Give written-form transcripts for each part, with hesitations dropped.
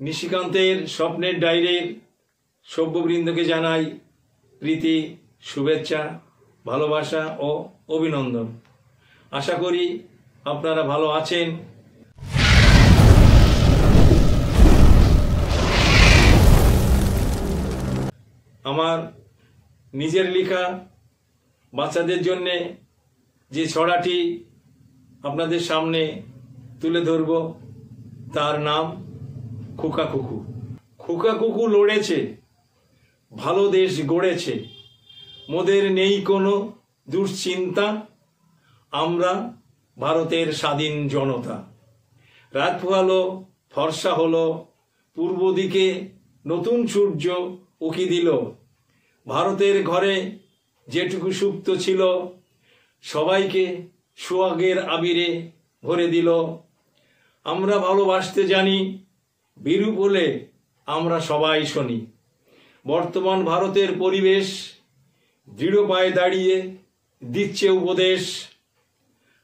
নিশিকান্তের স্বপ্নের ডায়েরির সভ্যবৃন্দকে জানাই প্রীতি, শুভেচ্ছা, ভালোবাসা ও অভিনন্দন। আশা করি আপনারা ভালো আছেন। আমার নিজের লেখা বাচ্চাদের জন্য যে ছড়াটি আপনাদের সামনে তুলে ধরব তার নাম খোকা কুকু। খোকা কুকু লড়েছে, ভালো দেশ গড়েছে, মোদের নেই কোনো দুশ্চিন্তা, আমরা ভারতের স্বাধীন জনতা। রাত পোহালো, ফর্সা হলো, পূর্ব দিকে নতুন সূর্য উকি দিল, ভারতের ঘরে যেটুকু সুপ্ত ছিল সবাইকে সোহাগের আবিরে ভরে দিল। আমরা ভালোবাসতে জানি, বিরূপ হলে আমরা সবাই শুনি। বর্তমান ভারতের পরিবেশ দৃঢ় পায়ে দাঁড়িয়ে দিচ্ছে উপদেশ,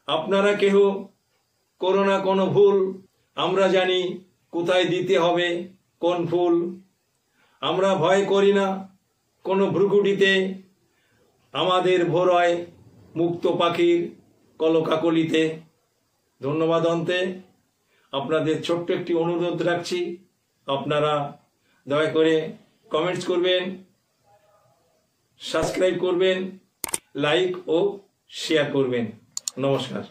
আপনারা কেহ করো না কোনো ভুল, আমরা জানি কোথায় দিতে হবে কোন ফুল। আমরা ভয় করি না কোনো ভ্রুকুটিতে, আমাদের ভোরয় মুক্ত পাখির কলকাকলিতে। ধন্যবাদ। অন্তে আপনাদের ছোট্ট একটি অনুরোধ রাখছি, আপনারা দয়া করে কমেন্টস করবেন, সাবস্ক্রাইব করবেন, লাইক ও শেয়ার করবেন। নমস্কার।